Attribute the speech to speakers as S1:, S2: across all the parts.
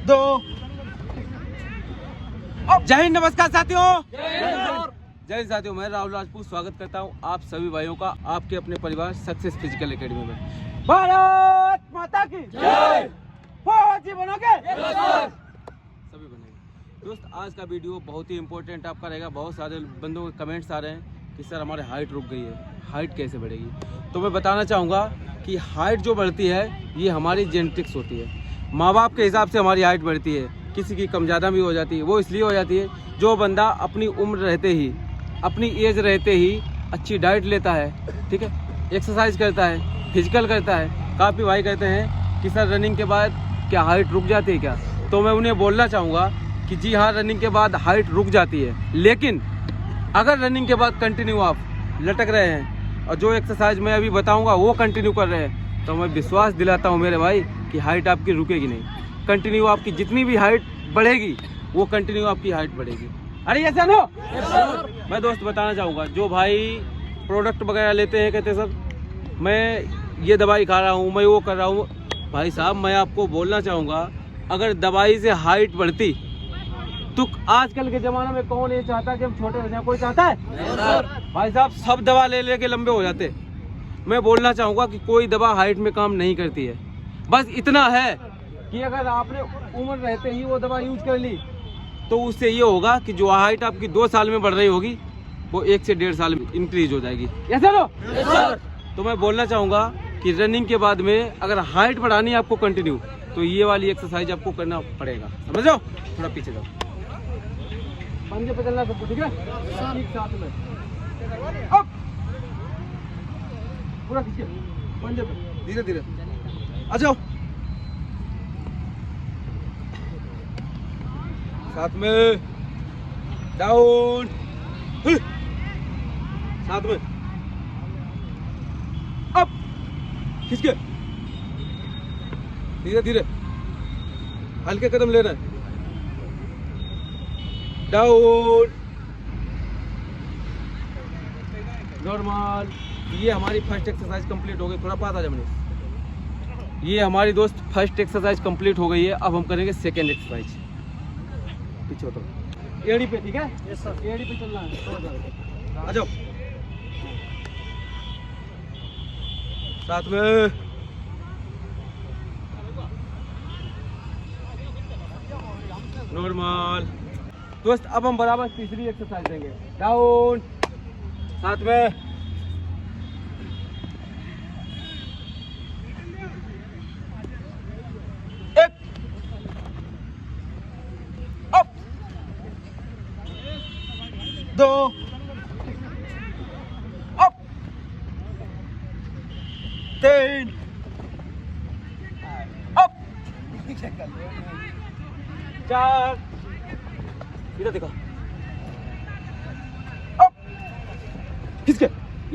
S1: दो। जय हिंद, नमस्कार साथियों। जय हिंद साथियों, मैं राहुल राजपूत स्वागत करता हूं आप सभी भाइयों का आपके अपने परिवार सक्सेस फिजिकल एकेडमी में। भारत माता की जय। फौजी बनोगे? सभी बनेंगे। दोस्त, आज का वीडियो बहुत ही इंपॉर्टेंट आपका रहेगा। बहुत सारे बंदों के कमेंट्स आ रहे हैं कि सर हमारे हाइट रुक गई है, हाइट कैसे बढ़ेगी। तो मैं बताना चाहूँगा कि हाइट जो बढ़ती है ये हमारी जेनेटिक्स होती है। माँ बाप के हिसाब से हमारी हाइट बढ़ती है, किसी की कम ज़्यादा भी हो जाती है। वो इसलिए हो जाती है जो बंदा अपनी उम्र रहते ही, अपनी एज रहते ही अच्छी डाइट लेता है, ठीक है, एक्सरसाइज करता है, फिजिकल करता है। काफ़ी भाई कहते हैं कि सर रनिंग के बाद क्या हाइट रुक जाती है क्या? तो मैं उन्हें बोलना चाहूँगा कि जी हाँ, रनिंग के बाद हाइट रुक जाती है, लेकिन अगर रनिंग के बाद कंटिन्यू आप लटक रहे हैं और जो एक्सरसाइज मैं अभी बताऊँगा वो कंटिन्यू कर रहे हैं, तो मैं विश्वास दिलाता हूँ मेरे भाई कि हाइट आपकी रुकेगी नहीं। कंटिन्यू आपकी जितनी भी हाइट बढ़ेगी वो कंटिन्यू आपकी हाइट बढ़ेगी। अरे ऐसा नो। मैं दोस्त बताना चाहूँगा, जो भाई प्रोडक्ट वगैरह लेते हैं, कहते हैं सर मैं ये दवाई खा रहा हूँ, मैं वो कर रहा हूँ। भाई साहब, मैं आपको बोलना चाहूँगा, अगर दवाई से हाइट बढ़ती तो आजकल के ज़माने में कौन ये चाहता कि हम छोटे हो जाएं? कोई चाहता है? भाई साहब, सब दवा ले लेके लंबे हो जाते। मैं बोलना चाहूँगा कि कोई दवा हाइट में काम नहीं करती है। बस इतना है कि अगर आपने उम्र रहते ही वो दवा यूज कर ली तो उससे ये होगा कि जो हाइट आपकी 2 साल में बढ़ रही होगी वो 1 से 1.5 साल में इंक्रीज हो जाएगी। ऐसा लो। तो मैं बोलना चाहूँगा कि रनिंग के बाद में अगर हाइट बढ़ानी है आपको कंटिन्यू, तो ये वाली एक्सरसाइज आपको करना पड़ेगा। समझ लो, थोड़ा पीछे जाओ, पंजे पे चलना सबको, ठीक है? ठीक साथ में अप, पूरा खींचिए पंजे पे, धीरे धीरे आ जाओ, साथ में डाउन, साथ में अप, खींच के धीरे धीरे हल्के कदम लेना है, डाउन, नॉर्मल। ये हमारी फर्स्ट एक्सरसाइज कंप्लीट हो गई। थोड़ा पास आ जा मैंने। ये हमारी दोस्त फर्स्ट एक्सरसाइज कंप्लीट हो गई है। अब हम करेंगे सेकेंड एक्सरसाइज। पीछे तो एड़ी पे, ठीक है? यस सर, एड़ी पे चलना है। आ जाओ, साथ में नॉर्मल। दोस्त, अब हम बराबर तीसरी एक्सरसाइज देंगे। डाउन, साथ में एक, अप, 2, अप, 3, अप, 4, इधर दिखा, अप, खींच के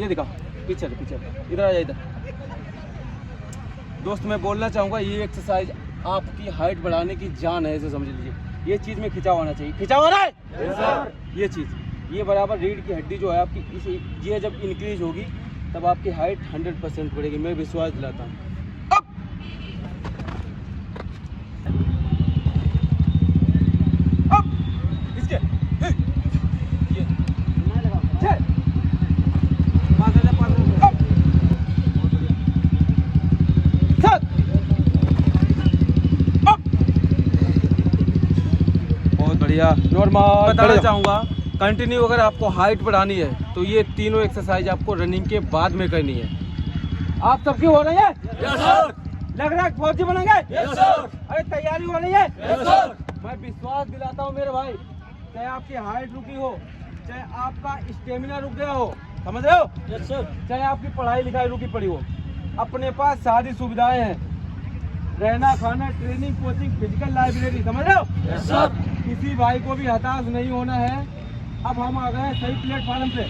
S1: ये दिखा, पीछे पीछे, इधर आ जा, इधर। दोस्त, मैं बोलना चाहूँगा ये एक्सरसाइज आपकी हाइट बढ़ाने की जान है, ऐसे समझ लीजिए। ये चीज़ में खिंचाव आना चाहिए, खिंचाव आ रहा है? yes, sir। ये चीज़, ये बराबर रीढ़ की हड्डी जो है आपकी, इसे ये जब इंक्रीज होगी तब आपकी हाइट 100% बढ़ेगी। मैं विश्वास दिलाता हूँ। नॉर्मल। बताना चाहूँगा, कंटिन्यू अगर आपको हाइट बढ़ानी है तो ये तीनों एक्सरसाइज आपको रनिंग के बाद में करनी है। आप सबकी हो रही है? Yes sir. लग रहा है फौजी बनेंगे? Yes sir. अरे तैयारी हो रही है? Yes sir. मैं विश्वास दिलाता हूँ मेरे भाई, चाहे आपकी हाइट रुकी हो, चाहे आपका स्टेमिना रुक गया हो, समझ रहे हो? Yes sir. चाहे आपकी पढ़ाई लिखाई रुकी पड़ी हो, अपने पास सारी सुविधाएं हैं, रहना, खाना, ट्रेनिंग, कोचिंग, फिजिकल, लाइब्रेरी, समझ रहे हो? Yes sir. किसी भाई को भी हताश नहीं होना है। अब हम आ गए हैं सही प्लेटफॉर्म पे।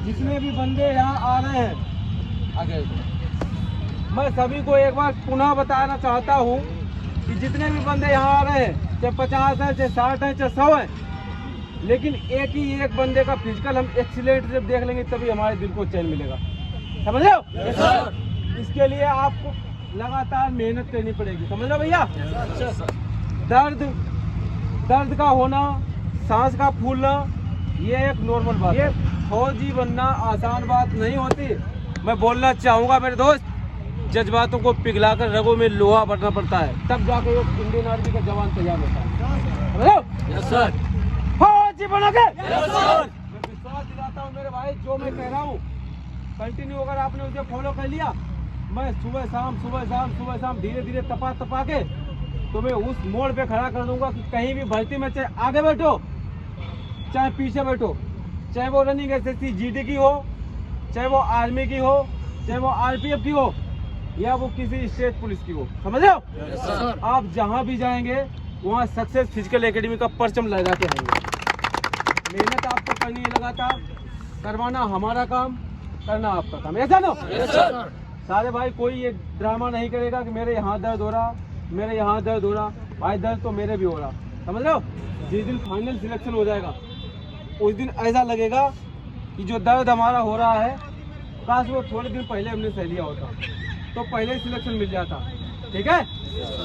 S1: जितने भी बंदे यहाँ आ रहे हैं आगे, मैं सभी को एक बार पुनः बताना चाहता हूँ कि जितने भी बंदे यहाँ आ रहे हैं, चाहे 50 हैं, चाहे 60 हैं, चाहे 100 हैं, लेकिन एक बंदे का फिजिकल हम एक्सीलेंट जब देख लेंगे तभी हमारे दिल को चैन मिलेगा। समझ लो? इसके लिए आपको लगातार मेहनत करनी पड़ेगी। समझ लो भैया? दर्द का होना, सांस का फूलना, ये एक नॉर्मल बात है। फौजी बनना आसान बात नहीं होती। मैं बोलना चाहूँगा मेरे दोस्त, जज्बातों को पिघलाकर रगों में लोहा भरना पड़ता है, तब जाके एक इंडियन आर्मी का जवान तैयार होता है। Yes sir. फौजी बनोगे? Yes sir. मैं विश्वास दिलाता हूँ मेरे भाई, जो मैं कह रहा हूँ कंटिन्यू अगर आपने उसे फॉलो कर लिया, मैं सुबह शाम धीरे धीरे तपा के तुम्हें उस मोड़ पे खड़ा कर दूंगा कि कहीं भी भर्ती में चाहे आगे बैठो चाहे पीछे बैठो, चाहे वो रनिंग एसएससी जीडी की हो, चाहे वो आर्मी की हो, चाहे वो आरपीएफ की हो, या वो किसी स्टेट पुलिस की हो, समझ रहे हो? आप जहां भी जाएंगे वहां सक्सेस फिजिकल एकेडमी का परचम लगा के आएंगे। मेहनत आपको करनी है लगातार, करवाना हमारा काम, करना आपका काम, ऐसा ना? सारे भाई कोई ये ड्रामा नहीं करेगा कि मेरे यहाँ दर्द हो रहा, मेरे यहाँ दर्द हो रहा। भाई दर्द तो मेरे भी हो रहा, समझ लो। जिस दिन फाइनल सिलेक्शन हो जाएगा उस दिन ऐसा लगेगा कि जो दर्द हमारा हो रहा है, काश वो थोड़े दिन पहले हमने सह लिया होता तो पहले ही सिलेक्शन मिल जाता। ठीक है?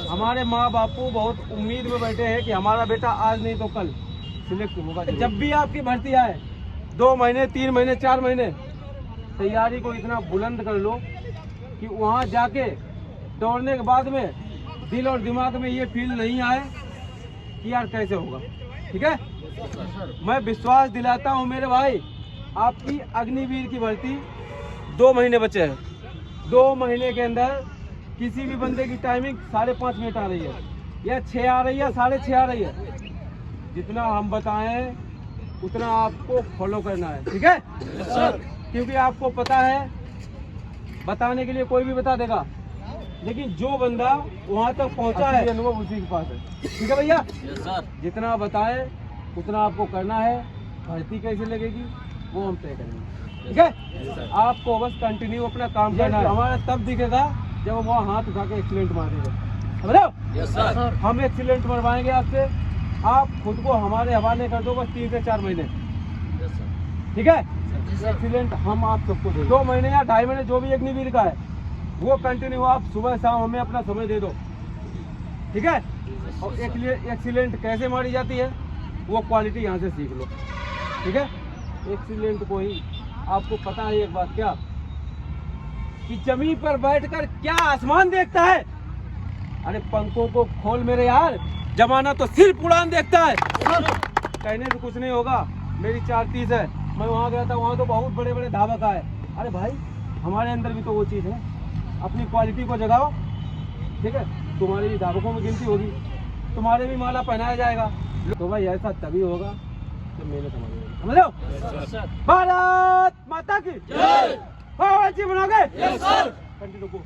S1: हमारे माँ बापू बहुत उम्मीद में बैठे हैं कि हमारा बेटा आज नहीं तो कल सिलेक्ट होगा। जब भी आपकी भर्ती आए 2 महीने 3 महीने 4 महीने तैयारी को इतना बुलंद कर लो कि वहाँ जाके दौड़ने के बाद में दिल और दिमाग में ये फील नहीं आए कि यार कैसे होगा। ठीक है? मैं विश्वास दिलाता हूँ मेरे भाई, आपकी अग्निवीर की भर्ती 2 महीने बचे हैं। 2 महीने के अंदर किसी भी बंदे की टाइमिंग 5.5 मिनट आ रही है, या 6 आ रही है, 6:30 आ रही है। जितना हम बताएं उतना आपको फॉलो करना है। ठीक है सर? क्योंकि आपको पता है बताने के लिए कोई भी बता देगा, लेकिन जो बंदा वहां तक पहुंचा है अनुभव उसी के पास है। ठीक है भैया? जितना बताए उतना आपको करना है। भर्ती कैसे लगेगी वो हम तय करेंगे। ठीक है? आपको बस कंटिन्यू अपना काम करना है। हमारा तब दिखेगा जब हम वहाँ हाथ उठा के एक्सीलेंट मार देंगे, समझ रहे हो? हम एक्सीलेंट मरवाएंगे आपसे, आप खुद को हमारे हवाले कर दो बस 3 से 4 महीने। ठीक है? एक्सीलेंट हम आप सबको देंगे। 2 महीने या 2.5 महीने जो भी अग्निवीर का है वो कंटिन्यू आप सुबह शाम हमें अपना समय दे दो। ठीक है? और एक्सीलेंट कैसे मारी जाती है वो क्वालिटी यहाँ से सीख लो। ठीक है? एक्सीलेंट को ही आपको पता है एक बात क्या, कि जमीन पर बैठकर क्या आसमान देखता है। अरे पंखों को खोल मेरे यार, जमाना तो सिर्फ उड़ान देखता है। कहने से कुछ नहीं होगा। मेरी 4:30 है, मैं वहाँ गया था, वहाँ तो बहुत बड़े बड़े धावक आए। अरे भाई हमारे अंदर भी तो वो चीज़ है, अपनी क्वालिटी को जगाओ। ठीक है? तुम्हारी भी धावकों में गिनती होगी, तुम्हारे भी माला पहनाया जाएगा। तो भाई ऐसा तभी होगा जब मेहनत हमारी होगी, समझ लो? भारत माता की जय। फौजी बनोगे? Yes sir. कंटिन्यू को